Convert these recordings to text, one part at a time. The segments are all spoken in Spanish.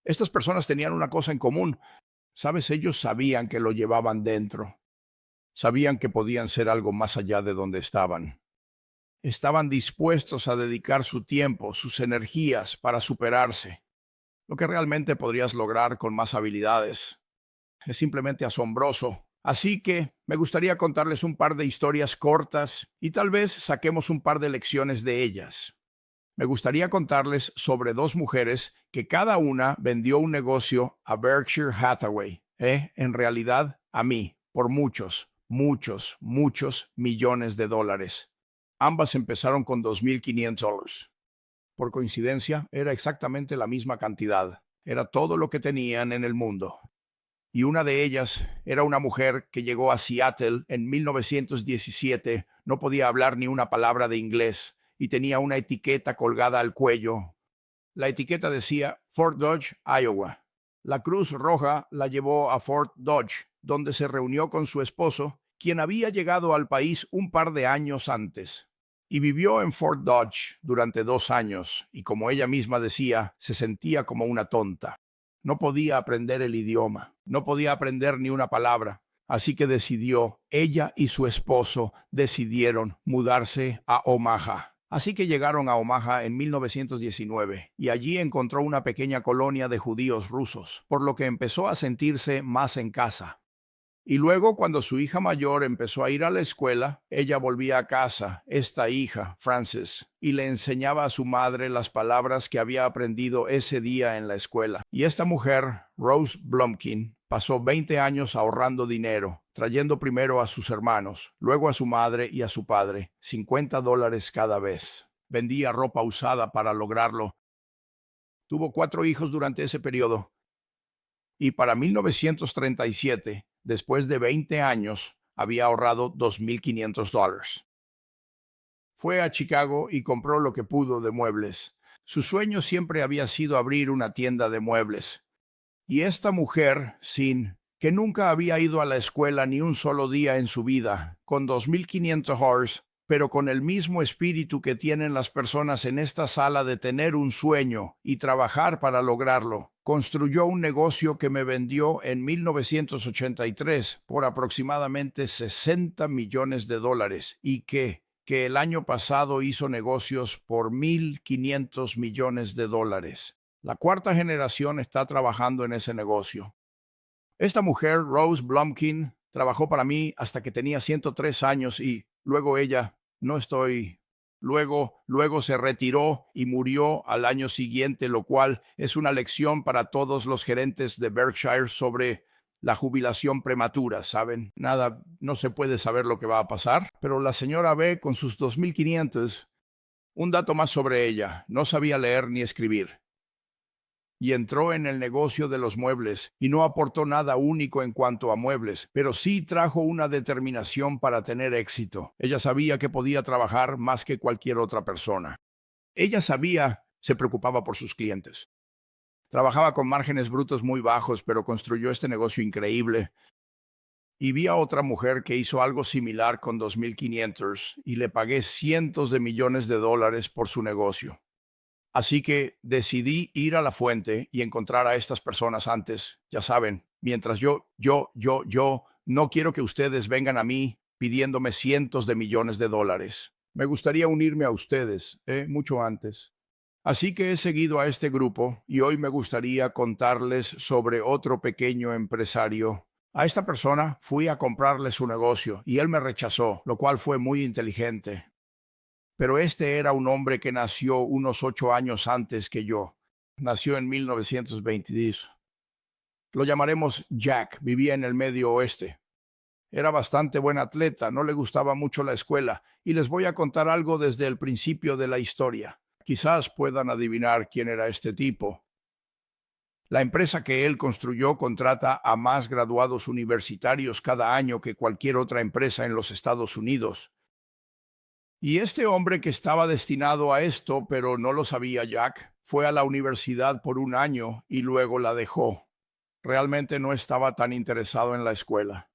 Estas personas tenían una cosa en común. Sabes, ellos sabían que lo llevaban dentro. Sabían que podían ser algo más allá de donde estaban. Estaban dispuestos a dedicar su tiempo, sus energías para superarse, lo que realmente podrías lograr con más habilidades. Es simplemente asombroso. Así que me gustaría contarles un par de historias cortas y tal vez saquemos un par de lecciones de ellas. Me gustaría contarles sobre dos mujeres que cada una vendió un negocio a Berkshire Hathaway, en realidad a mí, por muchos, muchos, muchos millones de dólares. Ambas empezaron con $2,500. Por coincidencia, era exactamente la misma cantidad. Era todo lo que tenían en el mundo. Y una de ellas era una mujer que llegó a Seattle en 1917, no podía hablar ni una palabra de inglés y tenía una etiqueta colgada al cuello. La etiqueta decía Fort Dodge, Iowa. La Cruz Roja la llevó a Fort Dodge, donde se reunió con su esposo, quien había llegado al país un par de años antes. Y vivió en Fort Dodge durante 2 años, y como ella misma decía, se sentía como una tonta. No podía aprender el idioma, no podía aprender ni una palabra, así que ella y su esposo decidieron mudarse a Omaha. Así que llegaron a Omaha en 1919 y allí encontró una pequeña colonia de judíos rusos, por lo que empezó a sentirse más en casa. Y luego, cuando su hija mayor empezó a ir a la escuela, ella volvía a casa, esta hija, Frances, y le enseñaba a su madre las palabras que había aprendido ese día en la escuela. Y esta mujer, Rose Blumkin, pasó 20 años ahorrando dinero, trayendo primero a sus hermanos, luego a su madre y a su padre, $50 cada vez. Vendía ropa usada para lograrlo. Tuvo 4 hijos durante ese periodo. Y para 1937, después de 20 años, había ahorrado $2,500. Fue a Chicago y compró lo que pudo de muebles. Su sueño siempre había sido abrir una tienda de muebles. Y esta mujer, Sin, que nunca había ido a la escuela ni un solo día en su vida, con $2,500, pero con el mismo espíritu que tienen las personas en esta sala de tener un sueño y trabajar para lograrlo, construyó un negocio que me vendió en 1983 por aproximadamente $60 millones y que el año pasado hizo negocios por $1,500 millones. La cuarta generación está trabajando en ese negocio. Esta mujer, Rose Blumkin, trabajó para mí hasta que tenía 103 años y luego ella, no estoy, luego se retiró y murió al año siguiente, lo cual es una lección para todos los gerentes de Berkshire sobre la jubilación prematura, ¿saben? Nada, no se puede saber lo que va a pasar, pero la señora B con sus 2,500, un dato más sobre ella, no sabía leer ni escribir y entró en el negocio de los muebles y no aportó nada único en cuanto a muebles, pero sí trajo una determinación para tener éxito. Ella sabía que podía trabajar más que cualquier otra persona. Se preocupaba por sus clientes. Trabajaba con márgenes brutos muy bajos, pero construyó este negocio increíble. Y vi a otra mujer que hizo algo similar con 2,500 y le pagué cientos de millones de dólares por su negocio. Así que decidí ir a la fuente y encontrar a estas personas antes, ya saben, mientras yo, no quiero que ustedes vengan a mí pidiéndome cientos de millones de dólares. Me gustaría unirme a ustedes, mucho antes. Así que he seguido a este grupo y hoy me gustaría contarles sobre otro pequeño empresario. A esta persona fui a comprarle su negocio y él me rechazó, lo cual fue muy inteligente. Pero este era un hombre que nació unos 8 años antes que yo. Nació en 1922. Lo llamaremos Jack, vivía en el Medio Oeste. Era bastante buen atleta, no le gustaba mucho la escuela, y les voy a contar algo desde el principio de la historia. Quizás puedan adivinar quién era este tipo. La empresa que él construyó contrata a más graduados universitarios cada año que cualquier otra empresa en los Estados Unidos. Y este hombre que estaba destinado a esto, pero no lo sabía Jack, fue a la universidad por un año y luego la dejó. Realmente no estaba tan interesado en la escuela.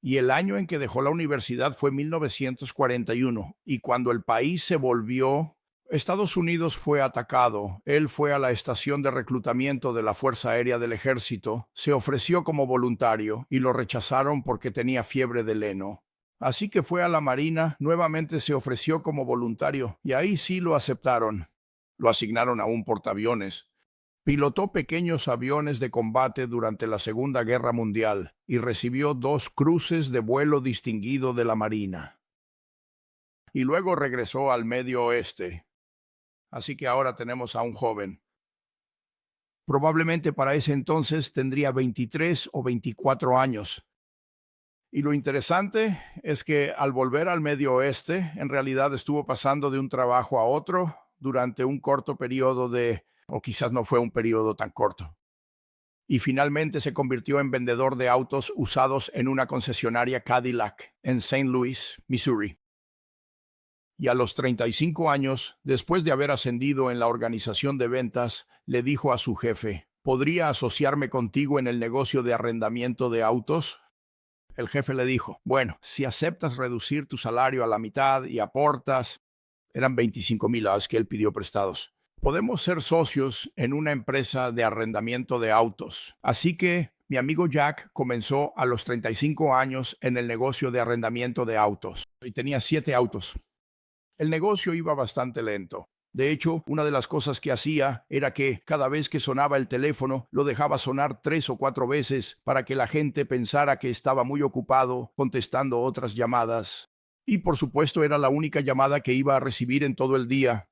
Y el año en que dejó la universidad fue 1941, y cuando el país se volvió Estados Unidos fue atacado. Él fue a la estación de reclutamiento de la Fuerza Aérea del Ejército, se ofreció como voluntario y lo rechazaron porque tenía fiebre del heno. Así que fue a la Marina, nuevamente se ofreció como voluntario y ahí sí lo aceptaron. Lo asignaron a un portaaviones. Pilotó pequeños aviones de combate durante la Segunda Guerra Mundial y recibió 2 cruces de vuelo distinguido de la Marina. Y luego regresó al Medio Oeste. Así que ahora tenemos a un joven. Probablemente para ese entonces tendría 23 o 24 años. Y lo interesante es que al volver al Medio Oeste, en realidad estuvo pasando de un trabajo a otro durante un corto periodo o quizás no fue un periodo tan corto. Y finalmente se convirtió en vendedor de autos usados en una concesionaria Cadillac en St. Louis, Missouri. Y a los 35 años, después de haber ascendido en la organización de ventas, le dijo a su jefe, ¿podría asociarme contigo en el negocio de arrendamiento de autos? El jefe le dijo, bueno, si aceptas reducir tu salario a la mitad y aportas, eran $25,000 que él pidió prestados. Podemos ser socios en una empresa de arrendamiento de autos. Así que mi amigo Jack comenzó a los 35 años en el negocio de arrendamiento de autos y tenía 7 autos. El negocio iba bastante lento. De hecho, una de las cosas que hacía era que cada vez que sonaba el teléfono, lo dejaba sonar 3 o 4 veces para que la gente pensara que estaba muy ocupado contestando otras llamadas. Y por supuesto era la única llamada que iba a recibir en todo el día.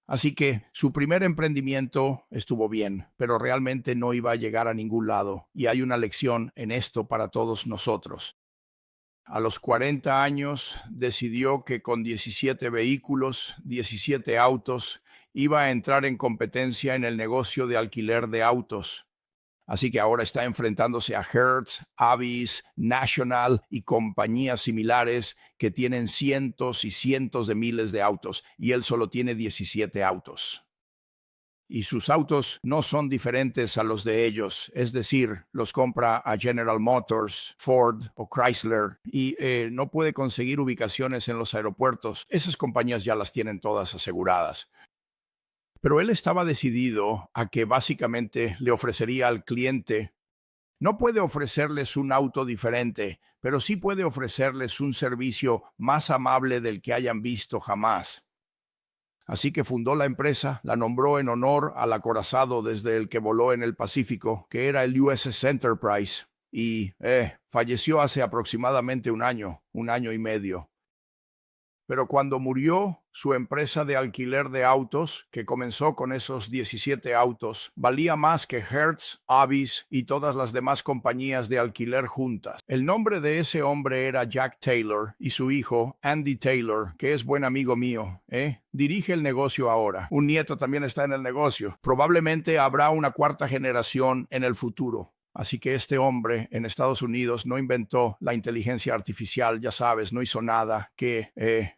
Así que su primer emprendimiento estuvo bien, pero realmente no iba a llegar a ningún lado. Y hay una lección en esto para todos nosotros. A los 40 años decidió que con 17 vehículos, 17 autos, iba a entrar en competencia en el negocio de alquiler de autos. Así que ahora está enfrentándose a Hertz, Avis, National y compañías similares que tienen cientos y cientos de miles de autos, y él solo tiene 17 autos. Y sus autos no son diferentes a los de ellos, es decir, los compra a General Motors, Ford o Chrysler y no puede conseguir ubicaciones en los aeropuertos. Esas compañías ya las tienen todas aseguradas. Pero él estaba decidido a que básicamente le ofrecería al cliente. No puede ofrecerles un auto diferente, pero sí puede ofrecerles un servicio más amable del que hayan visto jamás. Así que fundó la empresa, la nombró en honor al acorazado desde el que voló en el Pacífico, que era el USS Enterprise, y falleció hace aproximadamente un año y medio. Pero cuando murió, su empresa de alquiler de autos, que comenzó con esos 17 autos, valía más que Hertz, Avis y todas las demás compañías de alquiler juntas. El nombre de ese hombre era Jack Taylor y su hijo, Andy Taylor, que es buen amigo mío, dirige el negocio ahora. Un nieto también está en el negocio. Probablemente habrá una 4ª generación en el futuro. Así que este hombre en Estados Unidos no inventó la inteligencia artificial, ya sabes, no hizo nada que,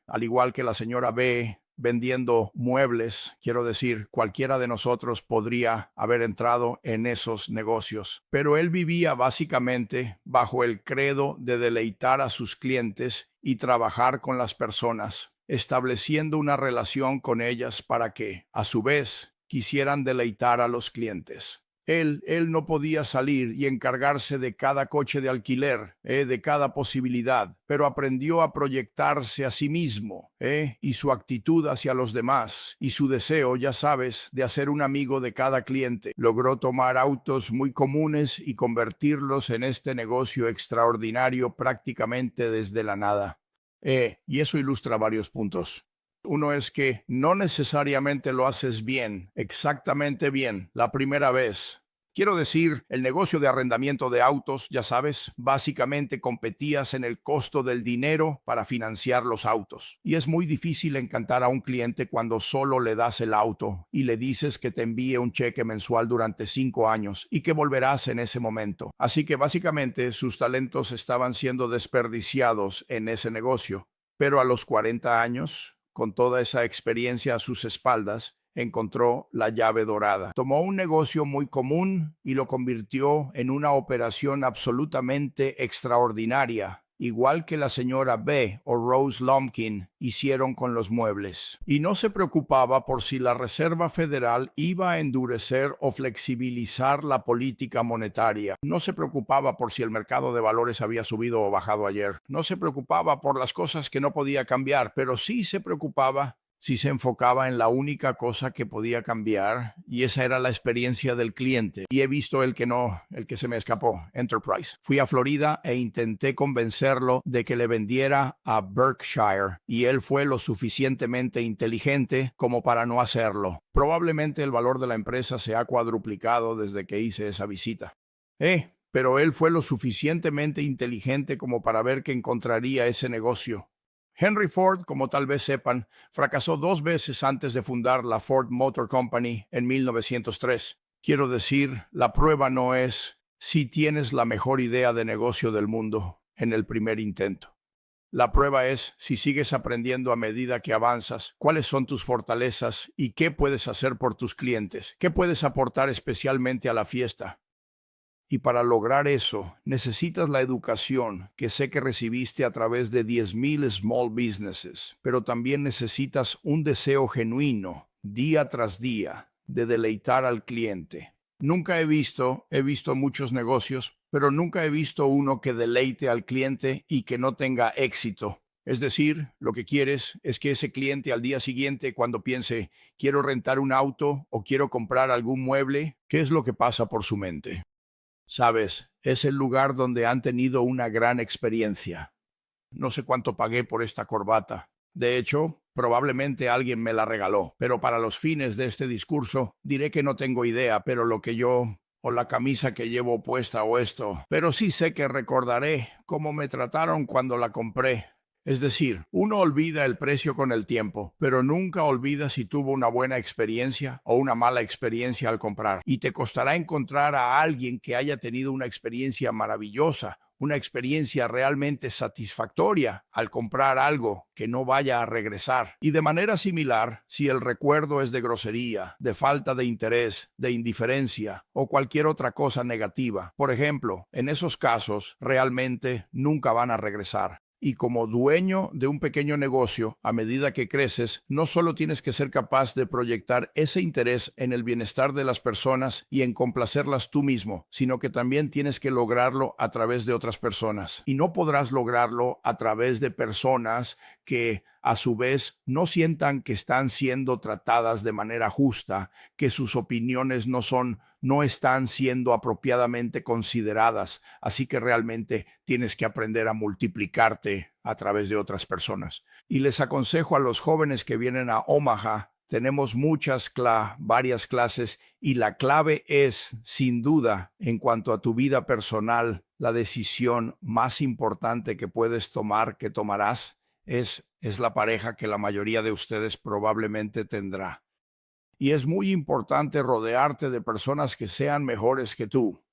al igual que la señora B vendiendo muebles, quiero decir, cualquiera de nosotros podría haber entrado en esos negocios. Pero él vivía básicamente bajo el credo de deleitar a sus clientes y trabajar con las personas, estableciendo una relación con ellas para que, a su vez, quisieran deleitar a los clientes. Él no podía salir y encargarse de cada coche de alquiler, de cada posibilidad, pero aprendió a proyectarse a sí mismo, y su actitud hacia los demás, y su deseo, ya sabes, de hacer un amigo de cada cliente. Logró tomar autos muy comunes y convertirlos en este negocio extraordinario prácticamente desde la nada. Y eso ilustra varios puntos. Uno es que no necesariamente lo haces bien, exactamente bien, la primera vez. Quiero decir, el negocio de arrendamiento de autos, ya sabes, básicamente competías en el costo del dinero para financiar los autos. Y es muy difícil encantar a un cliente cuando solo le das el auto y le dices que te envíe un cheque mensual durante 5 años y que volverás en ese momento. Así que básicamente sus talentos estaban siendo desperdiciados en ese negocio. Pero a los 40 años... con toda esa experiencia a sus espaldas, encontró la llave dorada. Tomó un negocio muy común y lo convirtió en una operación absolutamente extraordinaria igual que la señora B o Rose Lumpkin hicieron con los muebles. Y no se preocupaba por si la Reserva Federal iba a endurecer o flexibilizar la política monetaria. No se preocupaba por si el mercado de valores había subido o bajado ayer. No se preocupaba por las cosas que no podía cambiar, pero sí se preocupaba si se enfocaba en la única cosa que podía cambiar, y esa era la experiencia del cliente. Y he visto el que se me escapó, Enterprise. Fui a Florida e intenté convencerlo de que le vendiera a Berkshire, y él fue lo suficientemente inteligente como para no hacerlo. Probablemente el valor de la empresa se ha cuadruplicado desde que hice esa visita. Pero él fue lo suficientemente inteligente como para ver que encontraría ese negocio. Henry Ford, como tal vez sepan, fracasó 2 veces antes de fundar la Ford Motor Company en 1903. Quiero decir, la prueba no es si tienes la mejor idea de negocio del mundo en el primer intento. La prueba es si sigues aprendiendo a medida que avanzas, cuáles son tus fortalezas y qué puedes hacer por tus clientes, qué puedes aportar especialmente a la fiesta. Y para lograr eso, necesitas la educación que sé que recibiste a través de 10,000 small businesses, pero también necesitas un deseo genuino, día tras día, de deleitar al cliente. He visto muchos negocios, pero nunca he visto uno que deleite al cliente y que no tenga éxito. Es decir, lo que quieres es que ese cliente al día siguiente, cuando piense, quiero rentar un auto o quiero comprar algún mueble, ¿qué es lo que pasa por su mente? Sabes, es el lugar donde han tenido una gran experiencia. No sé cuánto pagué por esta corbata. De hecho, probablemente alguien me la regaló, pero para los fines de este discurso diré que no tengo idea, pero o la camisa que llevo puesta o esto, pero sí sé que recordaré cómo me trataron cuando la compré. Es decir, uno olvida el precio con el tiempo, pero nunca olvida si tuvo una buena experiencia o una mala experiencia al comprar. Y te costará encontrar a alguien que haya tenido una experiencia maravillosa, una experiencia realmente satisfactoria al comprar algo que no vaya a regresar. Y de manera similar, si el recuerdo es de grosería, de falta de interés, de indiferencia o cualquier otra cosa negativa, por ejemplo, en esos casos realmente nunca van a regresar. Y como dueño de un pequeño negocio, a medida que creces, no solo tienes que ser capaz de proyectar ese interés en el bienestar de las personas y en complacerlas tú mismo, sino que también tienes que lograrlo a través de otras personas. Y no podrás lograrlo a través de personas que a su vez no sientan que están siendo tratadas de manera justa, que sus opiniones no están siendo apropiadamente consideradas. Así que realmente tienes que aprender a multiplicarte a través de otras personas. Y les aconsejo a los jóvenes que vienen a Omaha, tenemos varias clases, y la clave es, sin duda, en cuanto a tu vida personal, la decisión más importante que puedes tomar, que tomarás, es la pareja que la mayoría de ustedes probablemente tendrá. Y es muy importante rodearte de personas que sean mejores que tú.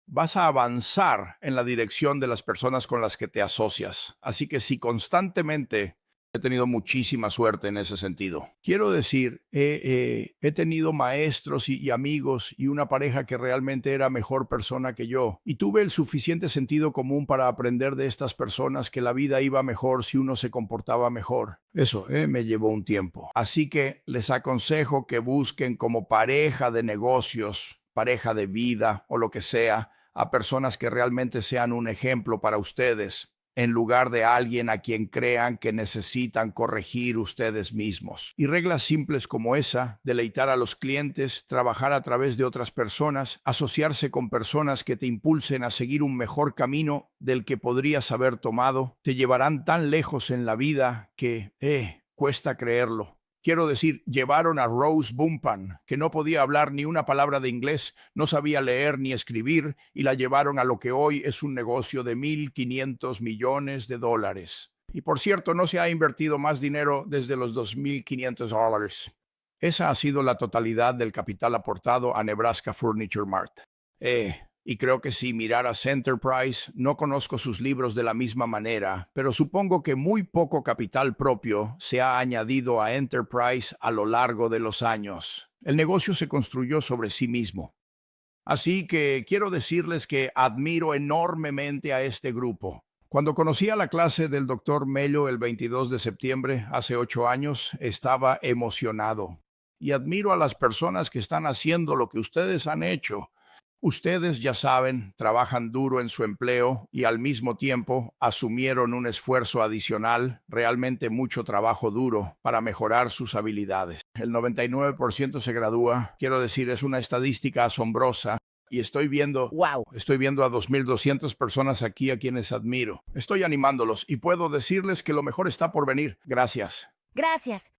Vas a avanzar en la dirección de las personas con las que te asocias. Así que si constantemente he tenido muchísima suerte en ese sentido. Quiero decir, he tenido maestros y amigos y una pareja que realmente era mejor persona que yo. Y tuve el suficiente sentido común para aprender de estas personas que la vida iba mejor si uno se comportaba mejor. Eso me llevó un tiempo. Así que les aconsejo que busquen como pareja de negocios, pareja de vida o lo que sea, a personas que realmente sean un ejemplo para ustedes, en lugar de alguien a quien crean que necesitan corregir ustedes mismos. Y reglas simples como esa, deleitar a los clientes, trabajar a través de otras personas, asociarse con personas que te impulsen a seguir un mejor camino del que podrías haber tomado, te llevarán tan lejos en la vida que, cuesta creerlo. Quiero decir, llevaron a Rose Bumpan, que no podía hablar ni una palabra de inglés, no sabía leer ni escribir, y la llevaron a lo que hoy es un negocio de $1,500 millones. Y por cierto, no se ha invertido más dinero desde los $2,500. Esa ha sido la totalidad del capital aportado a Nebraska Furniture Mart. Y creo que si miraras Enterprise, no conozco sus libros de la misma manera, pero supongo que muy poco capital propio se ha añadido a Enterprise a lo largo de los años. El negocio se construyó sobre sí mismo. Así que quiero decirles que admiro enormemente a este grupo. Cuando conocí a la clase del doctor Mello el 22 de septiembre, hace 8 años, estaba emocionado. Y admiro a las personas que están haciendo lo que ustedes han hecho. Ustedes, ya saben, trabajan duro en su empleo y al mismo tiempo asumieron un esfuerzo adicional, realmente mucho trabajo duro, para mejorar sus habilidades. El 99% se gradúa, quiero decir, es una estadística asombrosa. Y Wow. estoy viendo a 2.200 personas aquí a quienes admiro. Estoy animándolos y puedo decirles que lo mejor está por venir. Gracias. Gracias.